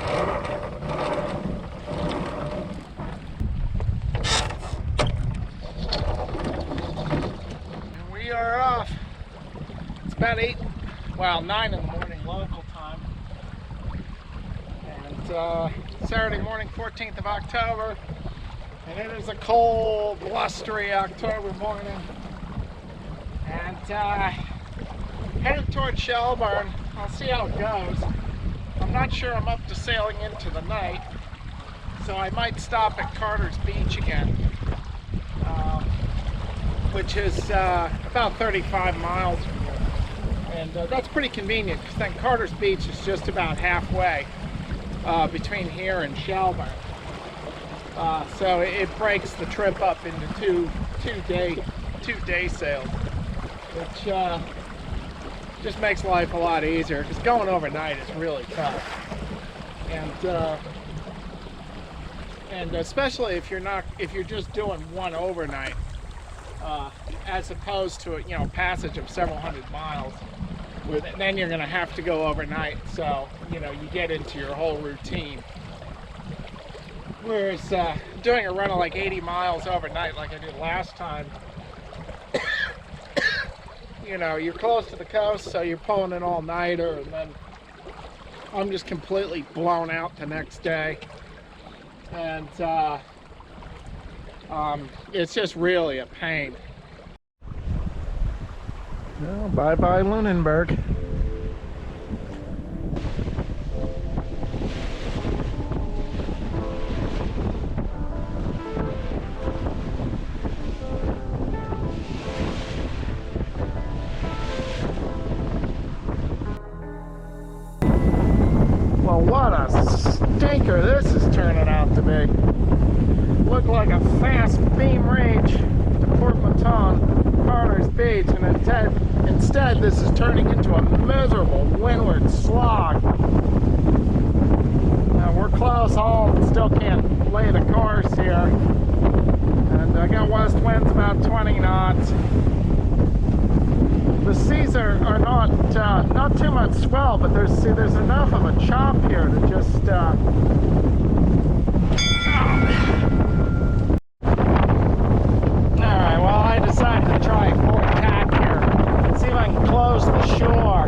And we are off. It's about 8, well, 9 in the morning local time. And Saturday morning, 14th of October. And it is a cold, blustery October morning. And headed towards Shelburne. I'll see how it goes. I'm not sure I'm up to sailing into the night, so I might stop at Carter's Beach again, which is about 35 miles from here. And that's pretty convenient, because then Carter's Beach is just about halfway between here and Shelburne. So it breaks the trip up into two day sails, which just makes life a lot easier, because going overnight is really tough. And especially if you're just doing one overnight, as opposed to a passage of several hundred miles, then you're going to have to go overnight. So you get into your whole routine. Whereas doing a run of like 80 miles overnight, like I did last time, you're close to the coast, so you're pulling an all-nighter, and then I'm just completely blown out the next day. And it's just really a pain. Well, bye-bye Lunenburg. Well, what a stinker this is turning out to be. Looked like a fast beam range to Port Mouton, Carter's Beach, and instead this is turning into a miserable windward slog. Now we're close home, but still can't lay the course here. And I got west winds about 20 knots. The seas are not too much swell, but there's enough of a chop here to just Alright, well, I decided to try port tack here. See if I can close the shore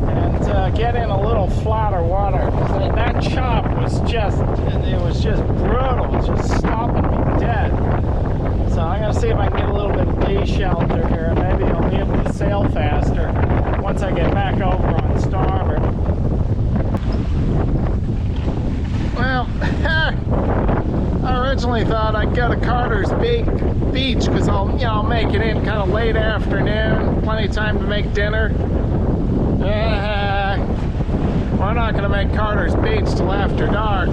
and get in a little flatter water. That chop was just brutal. It was just stopping me dead. So I'm going to see if I can get a little bit of lee shelter here. Maybe I'll be able to sail faster once I get back over on starboard. Well, I originally thought I'd go to Carter's Beach because I'll make it in kind of late afternoon, plenty of time to make dinner. We're not going to make Carter's Beach till after dark.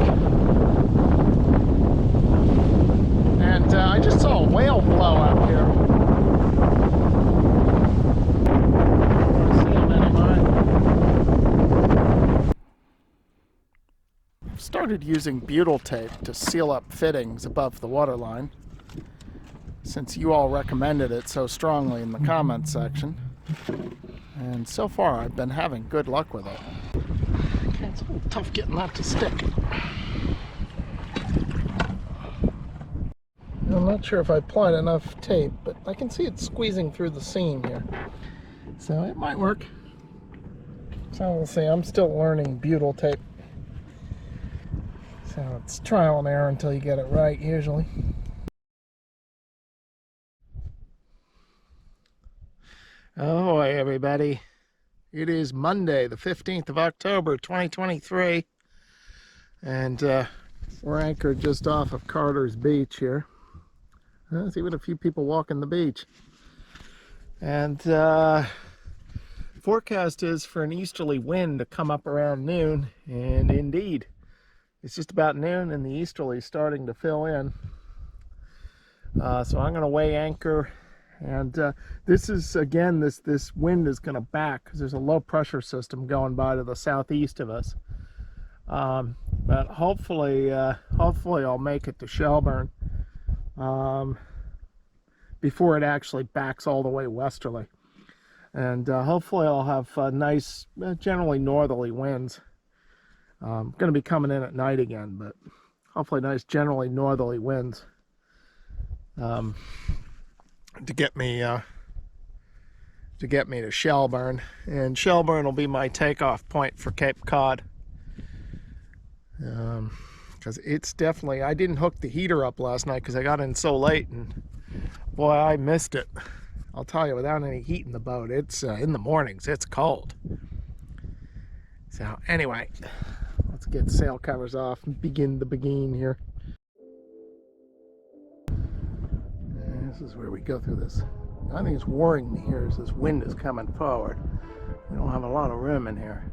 And I just saw a whale blow up here. See him anymore. I've started using butyl tape to seal up fittings above the waterline, since you all recommended it so strongly in the comments section. And so far I've been having good luck with it. Okay, it's a little tough getting that to stick. I'm not sure if I applied enough tape, but I can see it squeezing through the seam here. So it might work. So we'll see. I'm still learning butyl tape. So it's trial and error until you get it right, usually. Oh, hey everybody. It is Monday, the 15th of October, 2023. And we're anchored just off of Carter's Beach here. There's even a few people walking the beach. And forecast is for an easterly wind to come up around noon, and indeed it's just about noon and the easterly is starting to fill in. So I'm going to weigh anchor, and this is, again, this wind is going to back because there's a low pressure system going by to the southeast of us. But hopefully I'll make it to Shelburne before it actually backs all the way westerly. And hopefully I'll have nice, generally northerly winds. Going to be coming in at night again, but hopefully nice generally northerly winds to get me to Shelburne, and Shelburne will be my takeoff point for Cape Cod. Because it's definitely, I didn't hook the heater up last night because I got in so late, and boy, I missed it. I'll tell you, without any heat in the boat, it's in the mornings it's cold. So anyway, let's get sail covers off and begin the beguine here. And this is where we go through this. The only thing that's worrying me here is this wind is coming forward. We don't have a lot of room in here.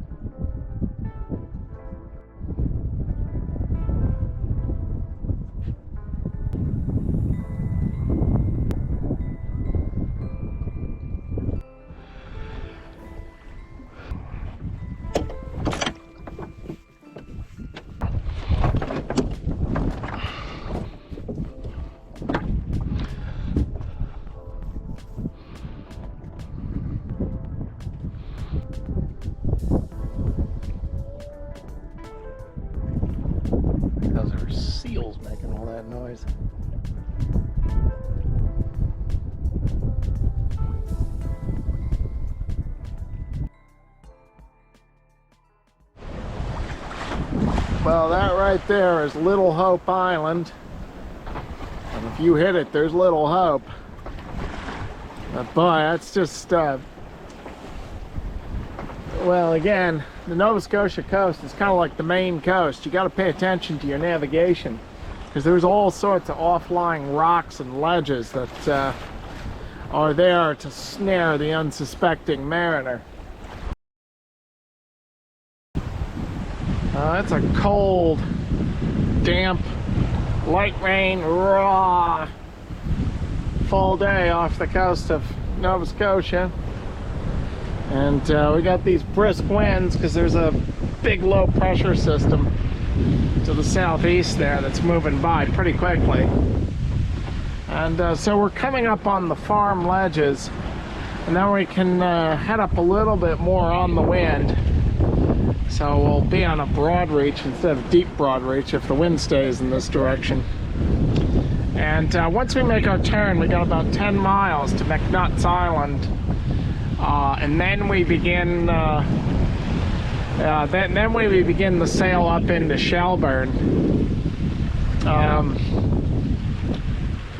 Those are seals making all that noise. Well, that right there is Little Hope Island. And if you hit it, there's Little Hope. But boy, that's just, well, again, the Nova Scotia coast is kind of like the Maine coast. You got to pay attention to your navigation, because there's all sorts of off-lying rocks and ledges that are there to snare the unsuspecting mariner. It's a cold, damp, light rain, raw fall day off the coast of Nova Scotia. And we got these brisk winds because there's a big low pressure system to the southeast there that's moving by pretty quickly. And so we're coming up on the farm ledges, and then we can head up a little bit more on the wind. So we'll be on a broad reach instead of deep broad reach if the wind stays in this direction. And once we make our turn, we got about 10 miles to McNutt's Island. And then we begin then we begin the sail up into Shelburne.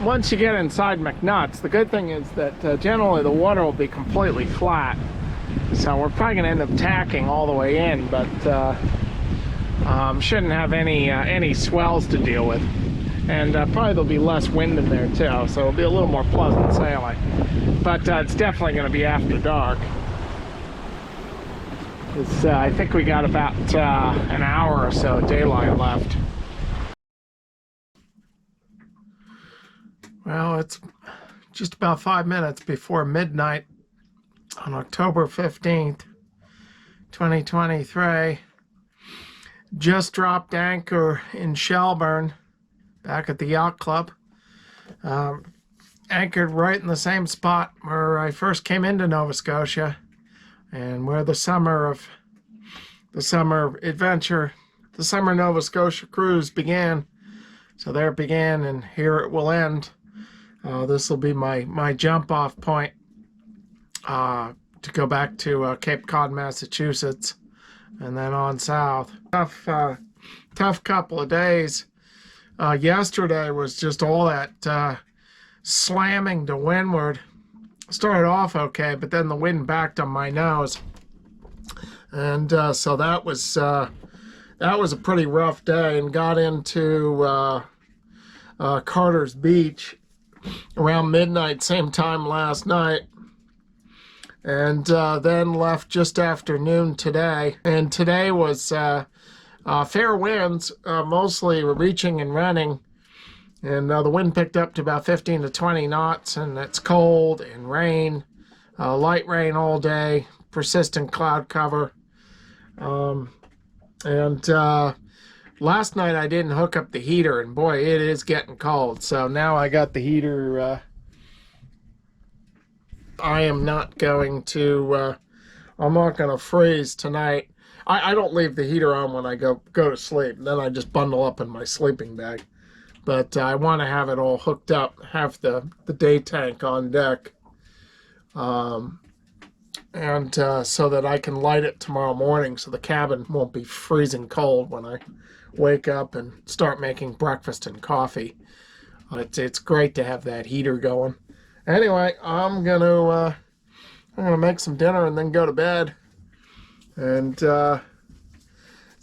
Once you get inside McNutt's, the good thing is that generally the water will be completely flat, so we're probably going to end up tacking all the way in, but shouldn't have any swells to deal with. And probably there'll be less wind in there too, so it'll be a little more pleasant sailing. But it's definitely going to be after dark. I think we got about an hour or so daylight left. Well, it's just about 5 minutes before midnight on October 15th, 2023. Just dropped anchor in Shelburne, back at the yacht club. Anchored right in the same spot where I first came into Nova Scotia, and where the summer adventure, the summer Nova Scotia cruise began. So there it began, and here it will end. This will be my jump off point to go back to Cape Cod, Massachusetts, and then on south. Tough couple of days. Yesterday was just all that slamming to windward. Started off okay, but then the wind backed on my nose, and so that was a pretty rough day. And got into Carter's Beach around midnight, same time last night, and then left just after noon today. And today was fair winds, mostly reaching and running. And the wind picked up to about 15 to 20 knots, and it's cold and rain, light rain all day, persistent cloud cover. Last night I didn't hook up the heater, and boy, it is getting cold. So now I got the heater. I am not going to, I'm not going to freeze tonight. I don't leave the heater on when I go to sleep. Then I just bundle up in my sleeping bag. But I want to have it all hooked up, have the day tank on deck, and so that I can light it tomorrow morning so the cabin won't be freezing cold when I wake up and start making breakfast and coffee. It's great to have that heater going. Anyway, I'm gonna make some dinner and then go to bed. And so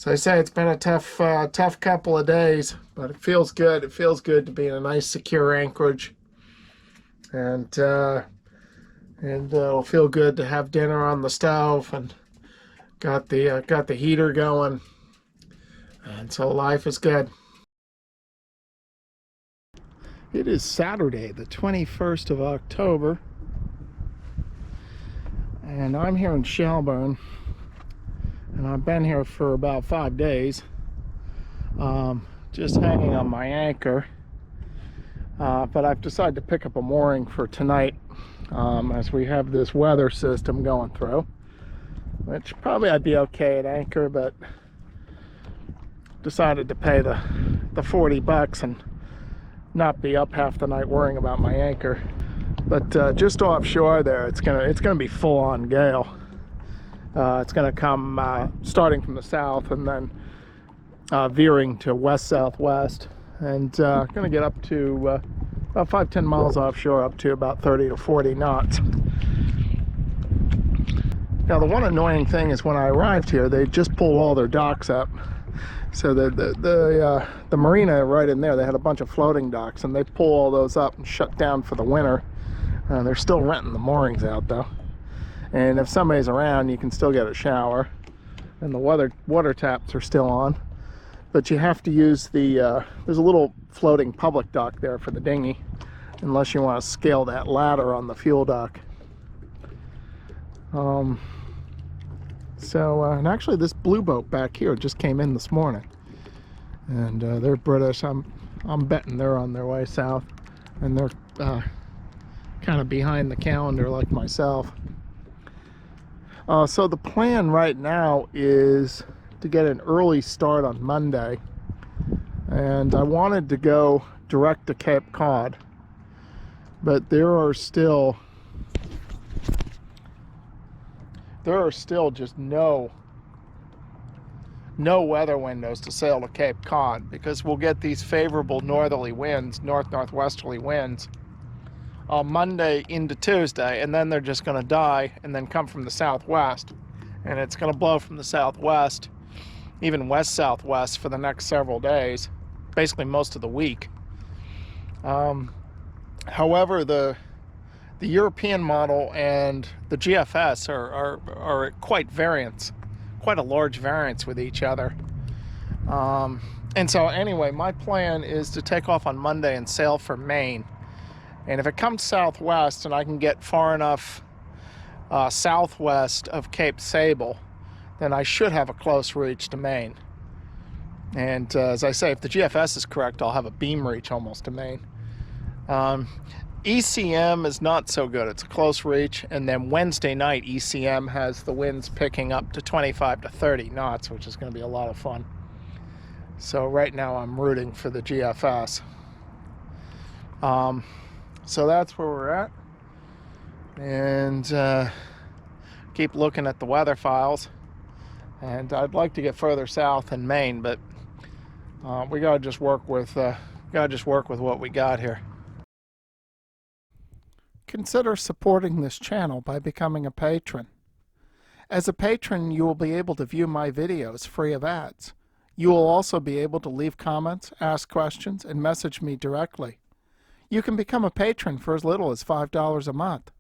I say it's been a tough couple of days, but it feels good. It feels good to be in a nice secure anchorage, and it'll feel good to have dinner on the stove and got the heater going, and so life is good. It is Saturday, the 21st of October, and I'm here in Shelburne, and I've been here for about 5 days, just hanging on my anchor, but I've decided to pick up a mooring for tonight, as we have this weather system going through, which probably I'd be okay at anchor, but decided to pay the $40 and not be up half the night worrying about my anchor. But just offshore there, it's gonna be full-on gale. It's gonna come starting from the south and then veering to west-southwest, and gonna get up to about 5-10 miles offshore, up to about 30 to 40 knots. Now, the one annoying thing is when I arrived here, they just pulled all their docks up. So the marina right in there, they had a bunch of floating docks, and they pull all those up and shut down for the winter. They're still renting the moorings out though, and if somebody's around, you can still get a shower, and the water taps are still on, but you have to use the there's a little floating public dock there for the dinghy, unless you want to scale that ladder on the fuel dock. And actually this blue boat back here just came in this morning, and they're British. I'm betting they're on their way south, and they're kind of behind the calendar like myself. So the plan right now is to get an early start on Monday, and I wanted to go direct to Cape Cod, but there are still just no weather windows to sail to Cape Cod, because we'll get these favorable northerly winds, northwesterly winds, on Monday into Tuesday, and then they're just going to die and then come from the southwest, and it's going to blow from the southwest, even west-southwest, for the next several days, basically most of the week. However, the European model and the GFS are quite a large variance with each other. And so anyway, my plan is to take off on Monday and sail for Maine. And if it comes southwest and I can get far enough southwest of Cape Sable, then I should have a close reach to Maine. And as I say, if the GFS is correct, I'll have a beam reach almost to Maine. ECM is not so good. It's a close reach, and then Wednesday night ECM has the winds picking up to 25 to 30 knots, which is going to be a lot of fun. So right now I'm rooting for the GFS. So that's where we're at, and keep looking at the weather files. And I'd like to get further south in Maine, but we gotta just work with what we got here. Consider supporting this channel by becoming a patron. As a patron, you will be able to view my videos free of ads. You will also be able to leave comments, ask questions, and message me directly. You can become a patron for as little as $5 a month.